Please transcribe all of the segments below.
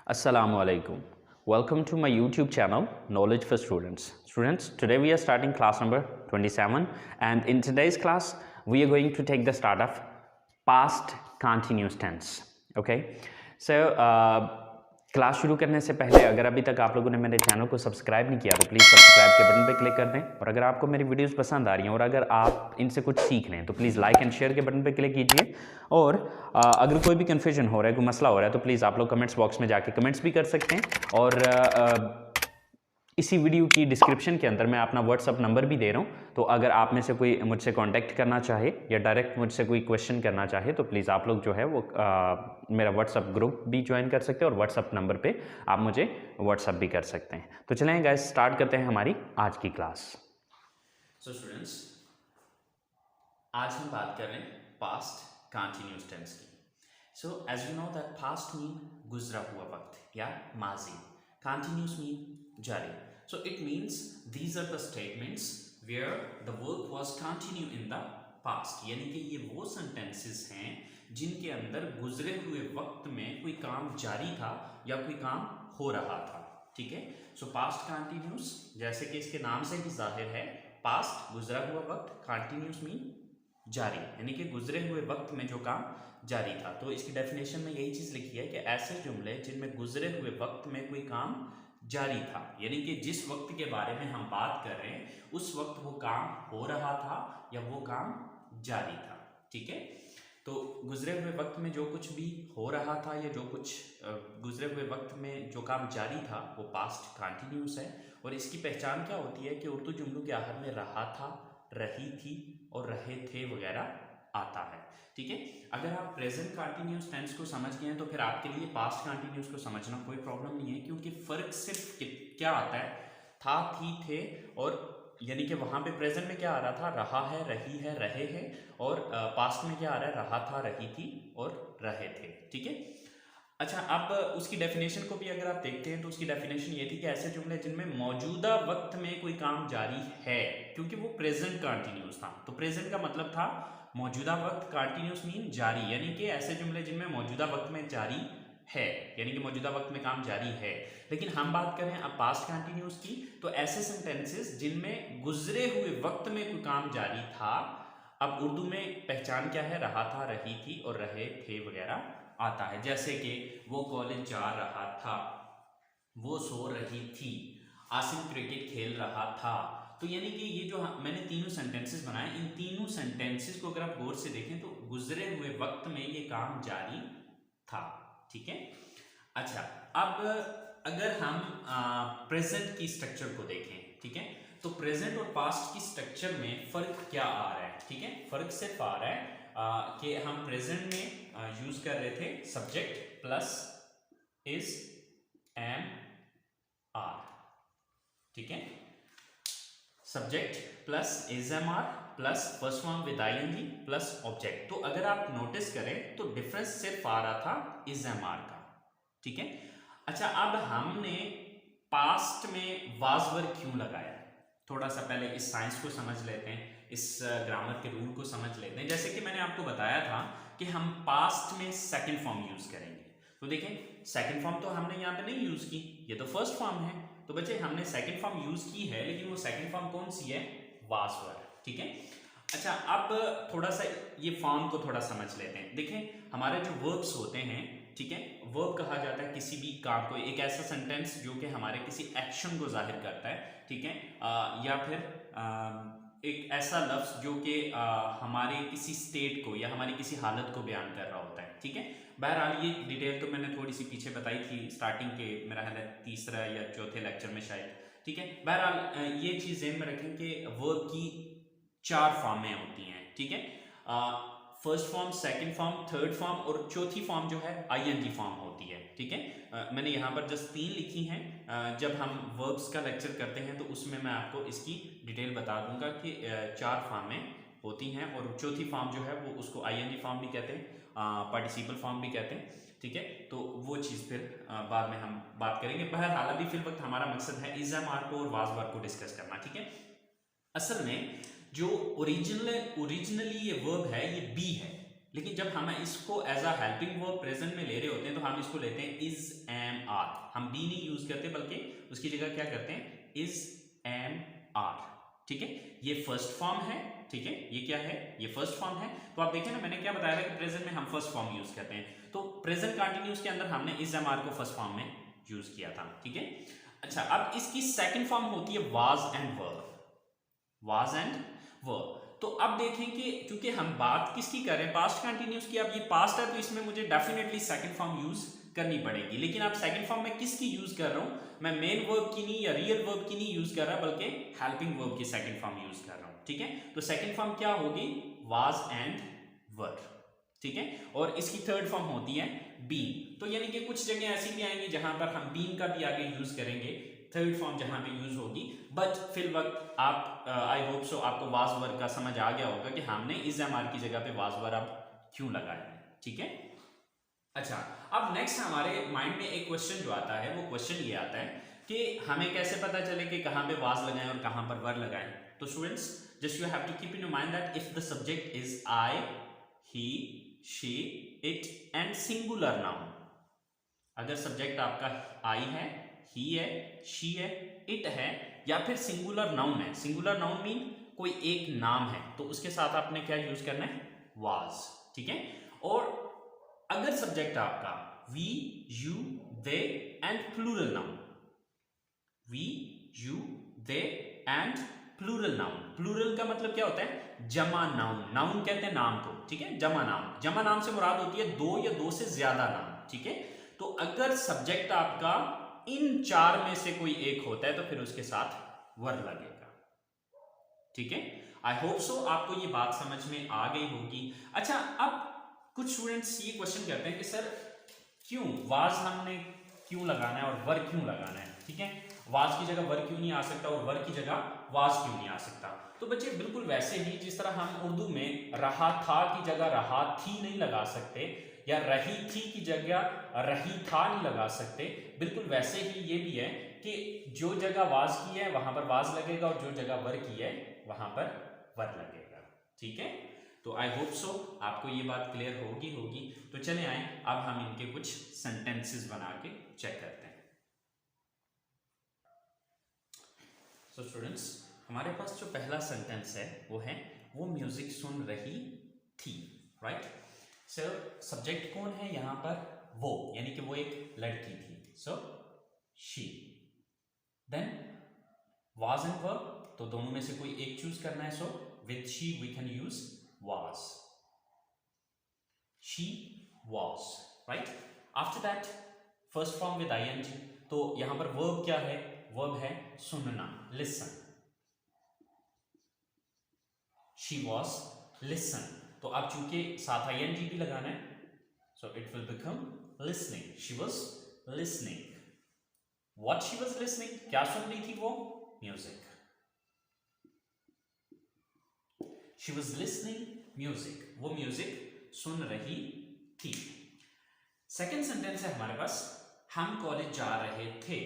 Assalamu alaikum. Welcome to my YouTube channel, Knowledge for Students. Students, today we are starting class number 27, and in today's class, we are going to take the start of past continuous tense. Okay? So, class शुरू करने से पहले अगर अभी तक आप लोगों ने मेरे चैनल को सब्सक्राइब नहीं किया तो प्लीज़ सब्सक्राइब के बटन पे क्लिक कर दें। और अगर आपको मेरी वीडियोस पसंद आ रही हैं और अगर आप इनसे कुछ सीख लें तो प्लीज़ लाइक एंड शेयर के बटन पे क्लिक कीजिए। और अगर कोई भी कन्फ्यूजन हो रहा है, कोई मसला हो रहा है तो प्लीज़ आप लोग कमेंट्स बॉक्स में जाके कमेंट्स भी कर सकते हैं। और इसी वीडियो की डिस्क्रिप्शन के अंदर मैं अपना व्हाट्सअप नंबर भी दे रहा हूँ, तो अगर आप में से कोई मुझसे कांटेक्ट करना चाहे या डायरेक्ट मुझसे कोई क्वेश्चन करना चाहे तो प्लीज़ आप लोग जो है वो मेरा व्हाट्सअप ग्रुप भी ज्वाइन कर सकते हैं और व्हाट्सअप नंबर पे आप मुझे व्हाट्सअप भी कर सकते हैं। तो चलें गाइस, स्टार्ट करते हैं हमारी आज की क्लास। सो स्टूडेंट्स, आज हम बात कर रहे हैं पास्ट कंटिन्यूअस टेंस की। So as you know that past mean गुजरा हुआ वक्त या माजी, कंटिन्यूअस मीन जारी. So it means these are the statements where the work was continue in the past. यानी कि ये वो sentences हैं जिनके अंदर गुजरे हुए वक्त में कोई काम जारी था या कोई काम हो रहा था. ठीक है. सो पास्ट कंटिन्यूस, जैसे कि इसके नाम से ही जाहिर है, पास्ट गुजरा हुआ वक्त, कंटिन्यूस मीन जारी, यानी कि गुजरे हुए वक्त में जो काम जारी था. तो इसकी डेफिनेशन में यही चीज लिखी है कि ऐसे जुमले जिनमें गुजरे हुए वक्त में कोई काम जारी था, यानी कि जिस वक्त के बारे में हम बात कर रहे हैं उस वक्त वो काम हो रहा था या वो काम जारी था. ठीक है. तो गुजरे हुए वक्त में जो कुछ भी हो रहा था या जो कुछ गुजरे हुए वक्त में जो काम जारी था वो पास्ट कंटिन्यूस है. और इसकी पहचान क्या होती है कि उर्दू जुमलों के आखिर में रहा था, रही थी और रहे थे वगैरह आता है. ठीक है. अगर आप प्रेजेंट कंटिन्यूस टेंस को समझ गए हैं तो फिर आपके लिए पास्ट कंटिन्यूस को समझना कोई प्रॉब्लम नहीं है, क्योंकि फर्क सिर्फ क्या आता है, था, थी, थे, और यानी कि वहां पे प्रेजेंट में क्या आ रहा था, रहा है, रही है, रहे हैं, और पास्ट में क्या आ रहा है, रहा था, रही थी और रहे थे. ठीक है. अच्छा, अब उसकी डेफिनेशन को भी अगर आप देखते हैं तो उसकी डेफिनेशन ये थी कि ऐसे जुमले जिनमें मौजूदा वक्त में कोई काम जारी है, क्योंकि वो प्रेजेंट कंटिन्यूस था. तो प्रेजेंट का मतलब था मौजूदा वक्त, कंटिन्यूस मीन जारी, यानी कि ऐसे जुमले जिनमें मौजूदा वक्त में जारी है, यानी कि मौजूदा वक्त में काम जारी है. लेकिन हम बात करें अब पास्ट कंटिन्यूस की, तो ऐसे सेंटेंसेस जिनमें गुजरे हुए वक्त में कोई काम जारी था. अब उर्दू में पहचान क्या है, रहा था, रही थी और रहे थे वगैरह आता है. जैसे कि वो कॉलेज जा रहा था, वो सो रही थी, आसिम क्रिकेट खेल रहा था. तो यानी कि ये जो मैंने तीनों सेंटेंसेस बनाए, इन तीनों सेंटेंसेस को अगर आप गौर से देखें तो गुजरे हुए वक्त में ये काम जारी था. ठीक है. अच्छा, अब अगर हम प्रेजेंट की स्ट्रक्चर को देखें, ठीक है, तो प्रेजेंट और पास्ट की स्ट्रक्चर में फर्क क्या आ रहा है. ठीक है. फर्क सिर्फ आ रहा है कि हम प्रेजेंट में यूज कर रहे थे subject plus is, am, are. ठीक है. Subject plus is, am, are plus first form with I N G plus object. तो अगर आप नोटिस करें तो डिफरेंस सिर्फ आ रहा था इज, एम, आर का. ठीक है. अच्छा, अब हमने पास्ट में वाज वर्ब क्यों लगाया, थोड़ा सा पहले इस साइंस को समझ लेते हैं, इस ग्रामर के रूल को समझ लेते हैं. जैसे कि मैंने आपको बताया था कि हम पास्ट में सेकंड फॉर्म यूज करेंगे. तो देखें, सेकंड फॉर्म तो हमने यहाँ पे नहीं यूज की, ये तो फर्स्ट फॉर्म है. तो बच्चे हमने सेकंड फॉर्म यूज की है, लेकिन वो सेकंड फॉर्म कौन सी है, वाज वर्ब. ठीक है. अच्छा, अब थोड़ा सा ये फॉर्म को थोड़ा समझ लेते हैं. देखें, हमारे जो वर्ब्स होते हैं, ठीक है, वर्ब कहा जाता है किसी भी काम को, एक ऐसा सेंटेंस जो कि हमारे किसी एक्शन को जाहिर करता है. ठीक है. या फिर एक ऐसा लफ्ज जो कि हमारे किसी स्टेट को या हमारी किसी हालत को बयान कर रहा होता है. ठीक है. बहरहाल ये डिटेल तो मैंने थोड़ी सी पीछे बताई थी स्टार्टिंग के, मेरा ख्याल है तीसरा या चौथे लेक्चर में शायद. ठीक है. बहरहाल ये चीज ध्यान में रखें कि वर्ब की 4 फॉर्में होती हैं. ठीक है. First form, second form, third form और चौथी फॉर्म जो है आईएनजी फॉर्म होती है. ठीक है. मैंने यहाँ पर जस्ट 3 लिखी हैं. जब हम वर्ब्स का लेक्चर करते हैं तो उसमें मैं आपको इसकी डिटेल बता दूंगा कि 4 फॉर्में होती हैं, और चौथी फॉर्म जो है वो उसको आईएनजी फॉर्म भी कहते हैं, पार्टिसिपल फॉर्म भी कहते हैं. ठीक है. तो वो चीज़ फिर बाद में हम बात करेंगे. बहरहाल अभी फिल वक्त हमारा मकसद है इज, एम, आर को और वाज वर्ब को डिस्कस करना. ठीक है. असल में जो ओरिजिनली ये वर्ब है ये बी है, लेकिन जब हम इसको as a helping verb present में ले रहे होते हैं तो हम इसको लेते हैं इज एम आर, हम बी नहीं यूज करते बल्कि उसकी जगह क्या करते हैं इज एम आर। ठीक है, ये फर्स्ट फॉर्म है। ठीक है, ये क्या है, ये फर्स्ट फॉर्म है। तो आप देखिए ना, मैंने क्या बताया था कि प्रेजेंट में हम फर्स्ट फॉर्म यूज करते हैं, तो प्रेजेंट कंटिन्यूअस के अंदर हमने इज एम आर को फर्स्ट फॉर्म में यूज किया था। ठीक है, अच्छा अब इसकी सेकंड फॉर्म होती है was and were, was and were. तो अब देखें कि क्योंकि हम बात किसकी कर रहे हैं, पास्ट कंटिन्यूअस की, अब ये पास्ट है तो इसमें मुझे डेफिनेटली सेकंड फॉर्म यूज करनी पड़ेगी। लेकिन आप सेकंड फॉर्म में किसकी यूज कर रहा हूं, मैं मेन वर्ब की नहीं या रियल वर्ब की नहीं यूज कर रहा बल्कि हेल्पिंग वर्ब की सेकंड फॉर्म यूज कर रहा हूं। ठीक है, तो सेकंड फॉर्म क्या होगी, वाज एंड वर। ठीक है, और इसकी थर्ड फॉर्म होती है बीन। तो यानी कि कुछ जगह ऐसी भी आएंगी जहां पर हम बीन का भी आगे यूज करेंगे, थर्ड फॉर्म जहां पे यूज होगी। बट फिर वक्त आप आई होप सो आपको वाज वर का समझ आ गया होगा कि हमने इज एम आर की जगह पे वाज वर अब क्यों लगाया है। ठीक है, अच्छा अब नेक्स्ट हमारे माइंड में एक क्वेश्चन जो आता है वो क्वेश्चन ये आता है कि हमें कैसे पता चले कि कहां पे वाज लगाएं और कहां पर वर लगाएं। तो students just you have to keep in your mind that if the subject is I, he, she, it and singular noun, अगर सब्जेक्ट आपका आई है, ही है, शी है, इट है या फिर सिंगुलर नाउन है, सिंगुलर नाउन मीन कोई एक नाम है, तो उसके साथ आपने क्या यूज करना है, वाज। ठीक है, और अगर सब्जेक्ट आपका we, you, they and plural noun, we, you, they and plural noun, plural का मतलब क्या होता है, जमा नाउन, नाउन कहते हैं नाम को। ठीक है, जमा नाउन, जमा नाम से मुराद होती है दो या दो से ज्यादा नाम। ठीक है, तो अगर सब्जेक्ट आपका इन चार में से कोई एक होता है तो फिर उसके साथ वर लगेगा। ठीक है, आई होप सो आपको ये बात समझ में आ गई होगी। अच्छा अब कुछ स्टूडेंट्स ये क्वेश्चन करते हैं कि सर क्यों वाज हमने क्यों लगाना है और वर क्यों लगाना है। ठीक है, वाज की जगह वर क्यों नहीं आ सकता और वर की जगह वाज क्यों नहीं आ सकता। तो बच्चे बिल्कुल वैसे ही जिस तरह हम उर्दू में रहा था की जगह रहा थी नहीं लगा सकते या रही थी की जगह रही था नहीं लगा सकते, बिल्कुल वैसे ही ये भी है कि जो जगह वाज की है वहां पर वाज लगेगा और जो जगह वर की है वहां पर वर लगेगा। ठीक है, तो आई होप सो आपको ये बात क्लियर होगी। तो चले आए अब हम इनके कुछ सेंटेंसेस बना के चेक करते हैं। सो स्टूडेंट्स हमारे पास जो पहला सेंटेंस है वो म्यूजिक सुन रही थी। राइट, सो सब्जेक्ट कौन है यहाँ पर, वो, यानी कि वो एक लड़की थी, so she. Then was and verb, तो दोनों में से कोई एक चूज करना है, so with she we can use was, she was, right? After that first form with ing, तो यहां पर verb क्या है, verb है सुनना, listen, she was listen, तो अब चूंकि साथ ing भी लगाना है so it will become listening, she was listening, what she was listening, क्या सुन रही थी वो, music, she was listening music, वो म्यूजिक सुन रही थी। सेकेंड सेंटेंस है हमारे पास, हम कॉलेज जा रहे थे।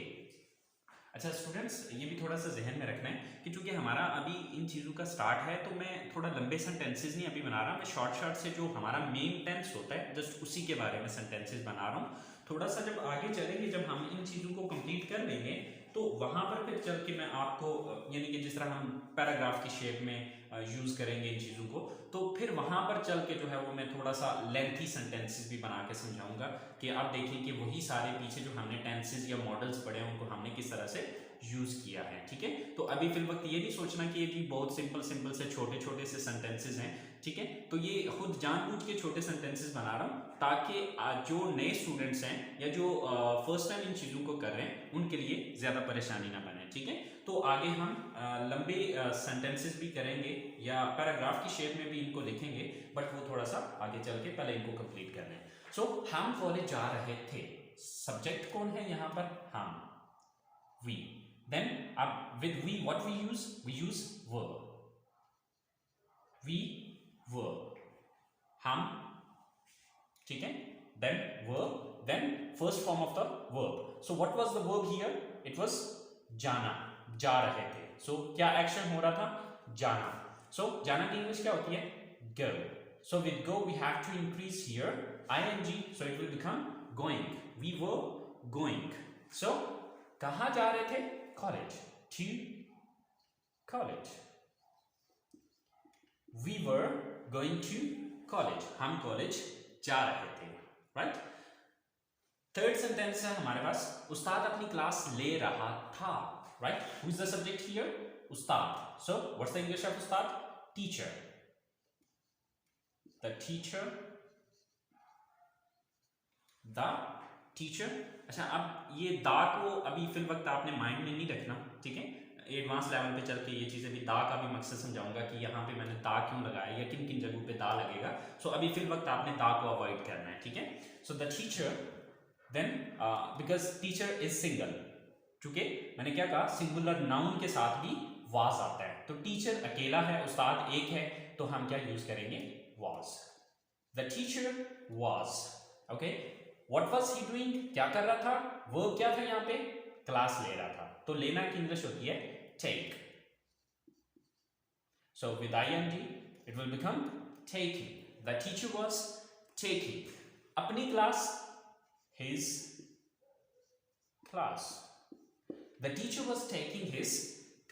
अच्छा स्टूडेंट्स ये भी थोड़ा सा जहन में रखना है कि चूंकि हमारा अभी इन चीज़ों का स्टार्ट है तो मैं थोड़ा लंबे सेंटेंसेस नहीं अभी बना रहा, मैं शॉर्ट से जो हमारा मेन टेंस होता है जस्ट उसी के बारे में सेंटेंसेस बना रहा हूँ। थोड़ा सा जब आगे चलेंगे, जब हम इन चीज़ों को कंप्लीट कर लेंगे तो वहाँ पर फिर चल के मैं आपको यानी कि जिस तरह हम पैराग्राफ की शेप में यूज़ करेंगे इन चीज़ों को, तो फिर वहाँ पर चल के जो है वो मैं थोड़ा सा लेंथी सेंटेंसेस भी बना के समझाऊंगा कि आप देखें कि वही सारे पीछे जो हमने टेंसेस या मॉडल्स पढ़े हैं उनको हमने किस तरह से यूज़ किया है। ठीक है, तो अभी फिर वक्त ये नहीं सोचना कि ये भी बहुत सिंपल से छोटे से सेंटेंसेस हैं। ठीक है, तो ये खुद जानबूझ के छोटे सेंटेंसेस बना रहा हूँ ताकि जो नए स्टूडेंट्स हैं या जो फर्स्ट टाइम इन चीज़ों को कर रहे हैं उनके लिए ज़्यादा परेशानी ना बने। ठीक है, तो आगे हम लंबे सेंटेंसेस भी करेंगे या पैराग्राफ की शेप में भी इनको लिखेंगे, बट वो थोड़ा सा आगे चल के पहले इनको कंप्लीट कर लें। सो हम कॉलेज जा रहे थे, सब्जेक्ट कौन है यहाँ पर, हम, वी। देन अब with we what we use verb, we verb, हम। ठीक है, then verb, then first form of the verb. So what was the verb here, it was जाना, जा रहे थे। सो क्या एक्शन हो रहा था, जाना। सो जाना की इंग्लिश क्या होती है, गो। So with go we have to increase here ing, so it will become going. We were going. So कहाँ जा रहे थे? College. To college. We were going to college. हम कॉलेज जा रहे थे. Right? थर्ड सेंटेंस है हमारे पास, उस्ताद अपनी क्लास ले रहा था. Right? Who is the subject here? Ustad. So what's the English of Ustad? Teacher. The teacher. The teacher. अच्छा, अब ये दा को अभी फिल वक्त आपने माइंड में नहीं रखना, ठीक है. एडवांस लेवल पे चल के ये चीज़ें भी, दा का भी मकसद समझाऊंगा कि यहाँ पे मैंने दा क्यों लगाया या किन किन जगहों पे दा लगेगा. सो अभी फिल वक्त आपने दा को अवॉइड करना है, ठीक है. So the teacher, then because teacher is single, चूंकि मैंने क्या कहा, सिंगुलर नाउन के साथ भी वाज आता है. तो टीचर अकेला है, उस्ताद एक है, तो हम क्या यूज करेंगे? Was. The teacher was. Okay, what was he doing? क्या कर रहा था? वर्ब क्या था यहाँ पे? क्लास ले रहा था. तो लेना की इंग्लिश होती है take. So with ing it will become taking. The teacher was taking अपनी class, his class. The teacher was taking his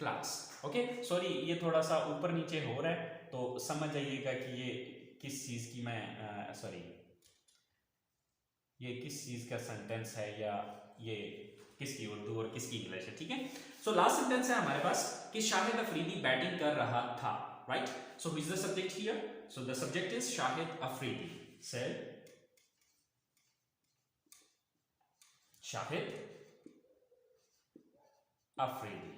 class. Okay, sorry ये थोड़ा सा ऊपर नीचे हो रहा है, तो समझ जाइएगा कि ये किस चीज की मैं सॉरी ये किस चीज का सेंटेंस है, या ये किसकी उर्दू और किसकी इंग्लिश है, ठीक है. सो लास्ट सेंटेंस है हमारे पास कि शाहिद अफरीदी बैटिंग कर रहा था. Right. So who is the subject here? So the subject is Shahid Afridi. Said Shahid Afridi.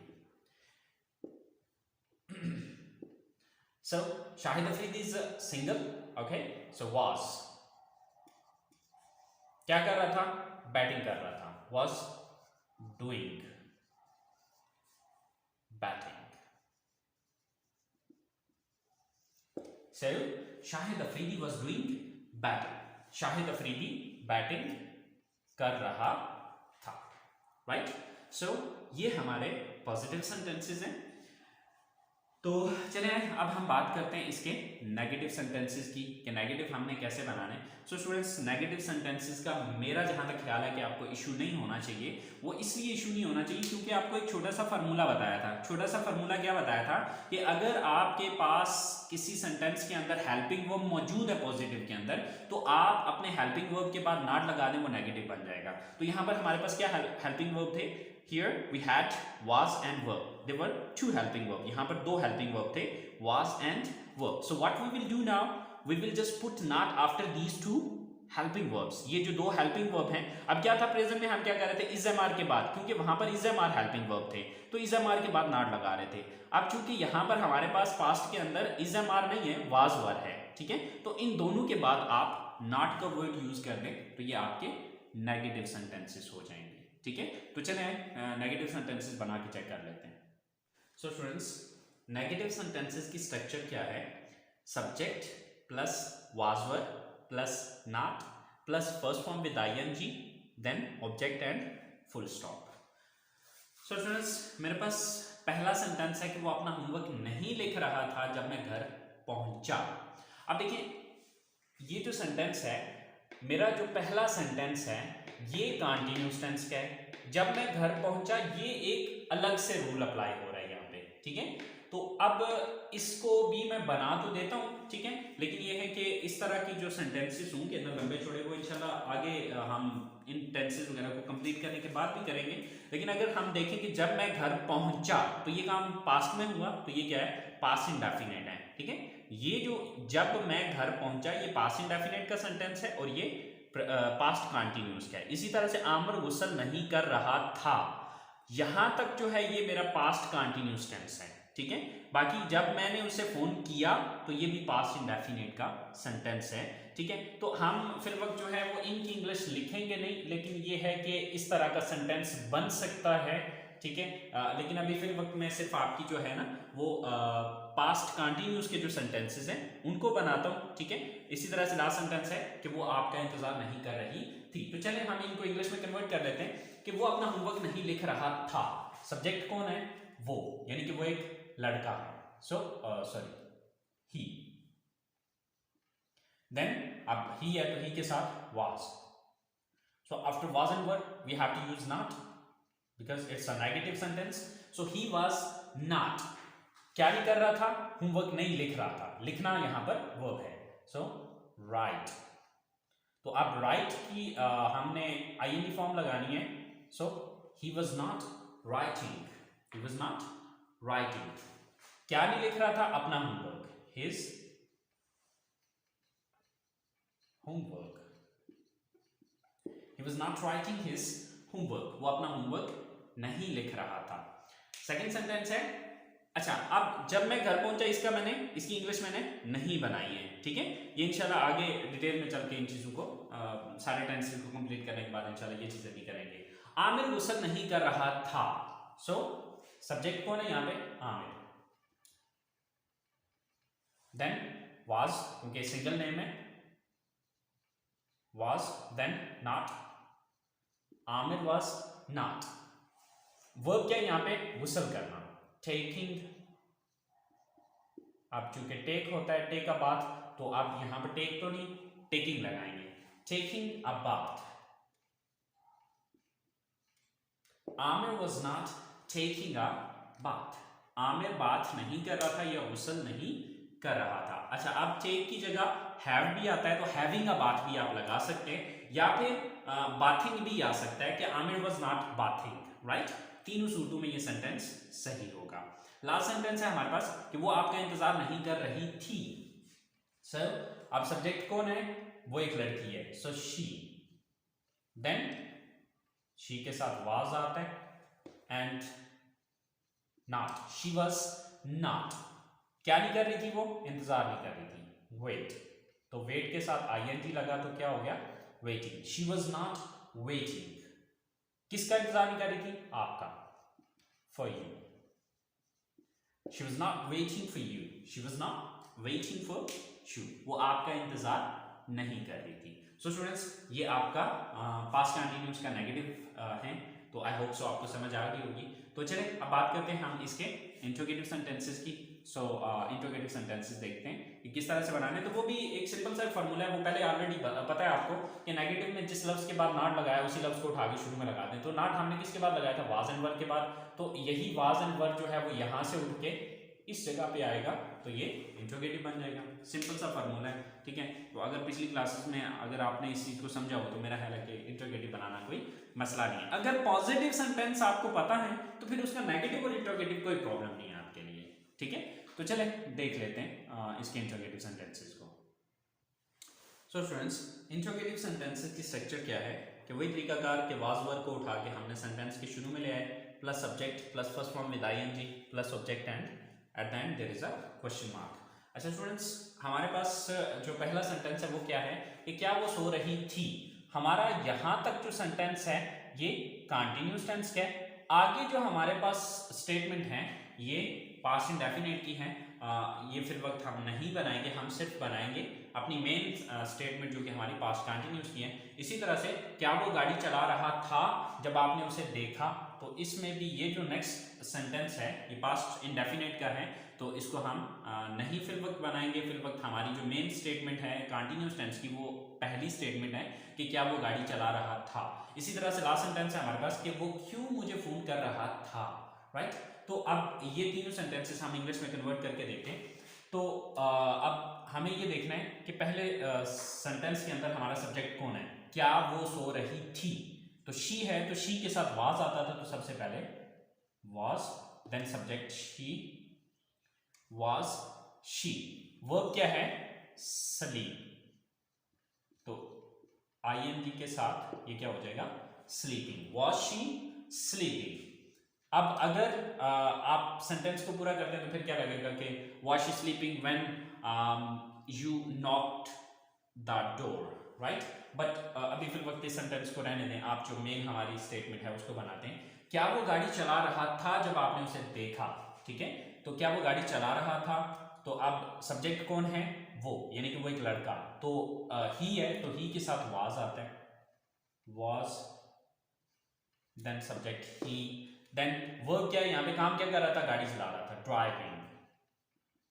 So Shahid Afridi is single. Okay, so was क्या कर रहा था? बैटिंग कर रहा था. Was doing batting. So Shahid Afridi was doing batting. Shahid Afridi batting कर रहा था. Right? So ये हमारे पॉजिटिव सेंटेंसेस हैं. तो चलिए अब हम बात करते हैं इसके नेगेटिव सेंटेंसेस की, कि नेगेटिव हमने कैसे बनाने. सो स्टूडेंट्स, नेगेटिव सेंटेंसेस का मेरा जहां तक ख्याल है कि आपको इशू नहीं होना चाहिए. वो इसलिए इशू नहीं होना चाहिए क्योंकि आपको एक छोटा सा फार्मूला बताया था. छोटा सा फार्मूला क्या बताया था कि अगर आपके पास किसी सेंटेंस के अंदर हेल्पिंग वर्ब मौजूद है पॉजिटिव के अंदर, तो आप अपने हेल्पिंग वर्ब के बाद नॉट लगा दें, वो नेगेटिव बन जाएगा. तो यहाँ पर हमारे पास क्या हेल्पिंग वर्ब थे? Here we had was and were. There were two helping verb. यहाँ पर दो helping verb थे, was and were. So what we will do now? We will just put not after these two helping verbs. ये जो दो helping verb हैं, अब क्या था प्रेजेंट में हम क्या कर रहे थे? is mr के बाद, क्योंकि वहाँ पर is mr helping verb थे, तो is mr के बाद not लगा रहे थे. अब चूंकि यहाँ पर हमारे पास past के अंदर is mr नहीं है, was were है, ठीक है. तो इन दोनों के बाद आप not का word यूज कर दें, तो ये आपके नेगेटिव सेंटेंसेस हो जाएंगे, ठीक है. तो चलें नेगेटिव सेंटेंसेस बना के चेक कर लेते हैं. सो स्टूडेंट्स, नेगेटिव सेंटेंसेस की स्ट्रक्चर क्या है? Subject plus was verb plus not plus first form with ing, then object and full stop. So students, मेरे पास पहला सेंटेंस है कि वो अपना होमवर्क नहीं लिख रहा था जब मैं घर पहुंचा. अब देखिए, ये जो सेंटेंस है, मेरा जो पहला सेंटेंस है, ये कंटीन्यूअस टेंस का है. जब मैं घर पहुंचा, ये एक अलग से रूल अप्लाई हो रहा है यहाँ पे, ठीक है. तो अब इसको भी मैं बना तो देता हूँ, ठीक है, लेकिन ये है कि इस तरह की जो सेंटेंसेस होंगे ना लंबे छोड़े, वो इंशाल्लाह आगे हम इन टेंसेस वगैरह को कंप्लीट करने के बाद भी करेंगे. लेकिन अगर हम देखें कि जब मैं घर पहुंचा, तो ये काम पास्ट में हुआ, तो ये क्या है? पास्ट इंडेफिनिट है, ठीक है. ये जो जब मैं घर पहुंचा, ये पास्ट इंडेफिनिट का सेंटेंस है, और ये पास्ट कंटिन्यूअस का है. इसी तरह से आमर गुस्ल नहीं कर रहा था, यहां तक जो है ये मेरा पास्ट कंटिन्यूअस टेंस है, ठीक है. बाकी जब मैंने उसे फोन किया, तो ये भी पास्ट इंडेफिनिट का सेंटेंस है, ठीक है. तो हम फिर वक्त जो है वो इनकी इंग्लिश लिखेंगे नहीं, लेकिन ये है कि इस तरह का सेंटेंस बन सकता है, ठीक है. लेकिन अभी फिर वक्त में सिर्फ आपकी जो है ना वो पास्ट कंटिन्यूअस के जो सेंटेंसेस हैं उनको बनाता हूँ, ठीक है. इसी तरह से लास्ट सेंटेंस है कि वो आपका इंतजार नहीं कर रही थी. तो चले हम इनको इंग्लिश में कन्वर्ट कर लेते हैं कि वो अपना होमवर्क नहीं लिख रहा था. सब्जेक्ट कौन है? वो, यानी कि वो एक लड़का है. सो सॉरी, ही, देन अब ही है तो ही के साथ was. So after was and were we have to use not because it's a negative sentence. So he was not, क्या नहीं कर रहा था, होमवर्क नहीं लिख रहा था, लिखना यहां पर verb है. So write. तो अब write की हमने ing फॉर्म लगानी है. So he was not writing. He was not writing. क्या नहीं लिख रहा था, अपना homework, his homework. He was not writing his homework. वो अपना होमवर्क नहीं लिख रहा था. सेकेंड सेंटेंस है. अच्छा, अब जब मैं घर पहुंचा, इसकी इंग्लिश मैंने नहीं बनाई है, ठीक है. ये इंशाल्लाह आगे डिटेल में चल के इन चीजों को सारे टेंसेस को कंप्लीट करने के बाद इंशाल्लाह ये चीजें भी करेंगे. आमिर गुस्सा नहीं कर रहा था. सो सब्जेक्ट कौन है यहाँ पे, आमिर. देन वाज, क्योंकि सिंगल नेम है, was, then not. Aamir was not. Verb क्या है यहाँ पे, गुसल करना, taking. अब चूंकि टेक होता है, टेक अ बाथ, तो आप यहां पर टेक तो नहीं, टेकिंग लगाएंगे. taking a bath. Aamir was not taking a bath. Aamir बात नहीं कर रहा था या गुसल नहीं कर रहा था. अच्छा, अब टेक की जगह हैव भी आता है तो हैविंग अ बाथ भी आप लगा सकते हैं, या फिर बाथिंग भी आ सकता है कि Aamir was not bathing. Right, तीनों सूरतों में ये सेंटेंस सही होगा. लास्ट सेंटेंस है हमारे पास कि वो आपका इंतजार नहीं कर रही थी. सर अब सब्जेक्ट कौन है, वो एक लड़की है. सो शी. देन शी के साथ वाज आता है and not. She was not. क्या नहीं कर रही थी, वो इंतजार नहीं कर रही थी. वेट, तो वेट के साथ ing लगा तो क्या हो गया, waiting. She was not waiting. किसका इंतजार नहीं कर रही थी, आपका. For you. She was not waiting for you. She was not waiting for you. वो आपका इंतजार नहीं कर रही थी. सो स्टूडेंट्स, ये आपका पास्ट कंटिन्यूअस का नेगेटिव है. तो आई होप सो आपको समझ आ गई होगी. तो चले अब बात करते हैं हम इसके इंट्रोगेटिव सेंटेंसेस की. सो इंट्रोगेटिव सेंटेंसेस देखते हैं कि किस तरह से बनाने. तो वो भी एक सिंपल सा फॉर्मूला है, वो पहले ऑलरेडी पता है आपको कि नेगेटिव में जिस लफ्ज के बाद नॉट लगाया उसी लफ्ज को उठा के शुरू में लगा दें. तो नॉट हमने किसके बाद लगाया था, वाज एंड वर के बाद. तो यही वाज एंड वर जो है वो यहाँ से उठ के इस जगह पे आएगा, तो ये इंट्रोगेटिव बन जाएगा. सिंपल सा फॉर्मूला है, ठीक है. तो अगर पिछली क्लासेस में अगर आपने इस चीज को समझा हो तो मेरा ख्याल है कि इंट्रोगेटिव बनाना कोई मसला नहीं है. अगर पॉजिटिव सेंटेंस आपको पता है तो फिर उसका नेगेटिव और इंट्रोगेटिव कोई प्रॉब्लम नहीं है आपके लिए, ठीक है. तो चले देख लेते हैं इसके इंट्रोगेटिव सेंटेंसेस को. सो स्टूडेंट्स, इंट्रोगेटिव सेंटेंसेस की स्ट्रक्चर क्या है कि वही तरीकाकार के वाज वर को उठा के हमने सेंटेंस के शुरू में ले आए, plus subject plus first form with ing plus object and at the end there is a question mark. अच्छा स्टूडेंट्स, हमारे पास जो पहला सेंटेंस है वो क्या है कि क्या वो सो रही थी. हमारा यहां तक जो सेंटेंस है ये कंटीन्यूअस टेंस का है. आगे जो हमारे पास स्टेटमेंट है ये पास्ट इंडेफिनिट की है. ये फिर वक्त हम नहीं बनाएंगे, हम सिर्फ बनाएंगे अपनी मेन स्टेटमेंट जो कि हमारी पास्ट कंटिन्यूस की है. इसी तरह से क्या वो गाड़ी चला रहा था जब आपने उसे देखा, तो इसमें भी ये जो नेक्स्ट सेंटेंस है ये पास्ट इंडेफिनिट का है, तो इसको हम नहीं फिर वक्त बनाएंगे. फिर वक्त हमारी जो मेन स्टेटमेंट है कंटिन्यूस टेंस की वो पहली स्टेटमेंट है कि क्या वो गाड़ी चला रहा था. इसी तरह से लास्ट सेंटेंस है हमारे पास कि वो क्यों मुझे फोन कर रहा था. राइट, तो अब ये तीनों सेंटेंसेस हम इंग्लिश में कन्वर्ट करके देखते हैं. तो अब हमें ये देखना है कि पहले सेंटेंस के अंदर हमारा सब्जेक्ट कौन है, क्या वो सो रही थी. तो शी है तो शी के साथ वाज आता था, तो सबसे पहले was, then subject she, was she. Verb क्या है, स्लीप, तो ing के साथ ये क्या हो जाएगा, स्लीपिंग. Was she sleeping. अब अगर आप सेंटेंस को पूरा करते हैं तो फिर क्या लगेगा कि was she sleeping when you knocked the door. Right, but अभी फिर वक्त इस सेंटेंस को रहने दें, आप जो मेन हमारी स्टेटमेंट है उसको बनाते हैं. क्या वो गाड़ी चला रहा था जब आपने उसे देखा. ठीक है, तो क्या वो गाड़ी चला रहा था, तो अब सब्जेक्ट कौन है, वो, यानी कि वो एक लड़का. तो ही है तो ही के साथ वाज आता है, was, then subject he, then verb क्या है, यहां पे काम क्या कर रहा था, गाड़ी चला रहा था, ड्राइविंग.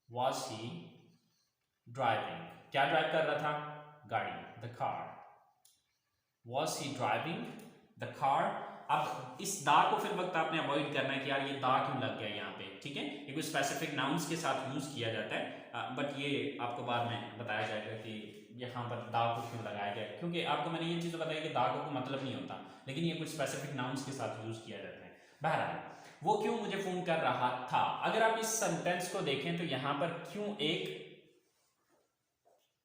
Was he driving. क्या ड्राइव कर रहा था? गाड़ी, the car. Was he driving the car? अब इस दा को फिर वक्त आपने अवॉइड करना है कि यार ये दा क्यों लग गया यहाँ पे, ठीक है। ये कोई स्पेसिफिक नाउन्स के साथ यूज किया जाता है, बट ये आपको बाद में बताया जाएगा कि यहाँ पर दा को क्यों लगाया गया, क्योंकि आपको मैंने ये चीज़ बताई कि दा को कोई मतलब नहीं होता, लेकिन ये कुछ स्पेसिफिक नाउन्स के साथ यूज किया जाता है। बहरहाल, वो क्यों मुझे फोन कर रहा था, अगर आप इस सेंटेंस को देखें तो यहाँ पर क्यों एक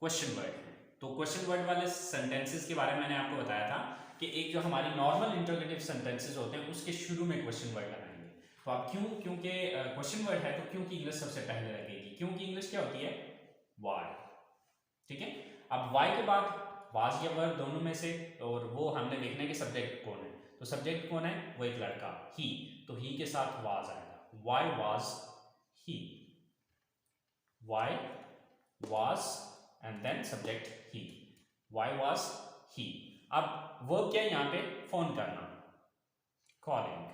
क्वेश्चन वर्ड है। तो क्वेश्चन वर्ड वाले सेंटेंसेस के बारे में मैंने आपको बताया था कि एक जो हमारी नॉर्मल इंटरोगेटिव सेंटेंसेस होते हैं उसके शुरू में क्वेश्चन वर्ड लगाएंगे। तो आप क्यों, क्योंकि क्वेश्चन वर्ड है तो क्यों की इंग्लिश सबसे पहले लगेगी। क्यों की इंग्लिश क्या होती है? वाई, ठीक है। अब वाई के बाद वाज या वर दोनों में से, और वो हमने देखना है कि सब्जेक्ट कौन है। तो सब्जेक्ट कौन है? वो एक लड़का, ही, तो ही के साथ वाज आएगा। Why was he, why was and then subject he, why was he. अब वर्ब क्या है यहाँ पे? फोन करना, कॉलिंग।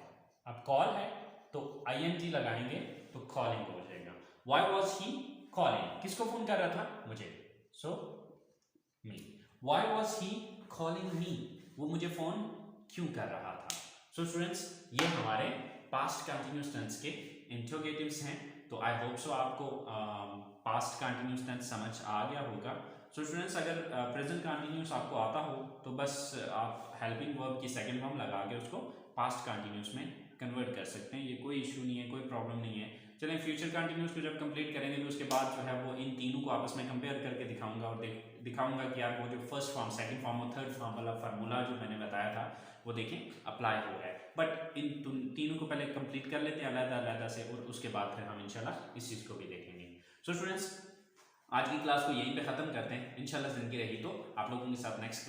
अब कॉल है तो ing लगाएंगे तो कॉलिंग हो जाएगा। Why was he calling? किसको फोन कर रहा था? मुझे, so me. Why was he calling me? वो मुझे फोन क्यों कर रहा था। सो स्टूडेंट्स, ये हमारे पास्ट कंटिन्यूस टेंस के इंट्रोगेटिव्स हैं। तो आई होप सो आपको पास्ट कंटिन्यूस टेंस समझ आ गया होगा। सो स्टूडेंट्स, अगर प्रेजेंट कंटिन्यूस आपको आता हो तो बस आप हेल्पिंग वर्ब की सेकंड फॉर्म लगा के उसको पास्ट कंटिन्यूस में कन्वर्ट कर सकते हैं। ये कोई इशू नहीं है, कोई प्रॉब्लम नहीं है। चलें, फ्यूचर कंटिन्यूस को जब कंप्लीट करेंगे तो उसके बाद जो है वो इन तीनों को आपस में कंपेयर करके दिखाऊंगा और दिखाऊंगा कि आप वो जो फर्स्ट फॉर्म, सेकंड फॉर्म और थर्ड फॉर्म वाला फार्मूला जो मैंने बताया था वो देखें अप्लाई हो रहा है। बट इन तीनों को पहले कंप्लीट कर लेते हैं अलग-अलग से, और उसके बाद फिर हम इंशाल्लाह इस चीज़ को भी देखेंगे। सो स्टूडेंट्स, आज की क्लास को यहीं पे ख़त्म करते हैं। इंशाल्लाह ज़िंदगी रही तो आप लोगों के साथ नेक्स्ट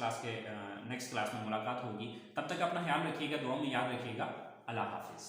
क्लास में मुलाकात होगी। तब तक अपना ख्याल रखिएगा, दुआ में याद रखिएगा। अल्लाह हाफिज़।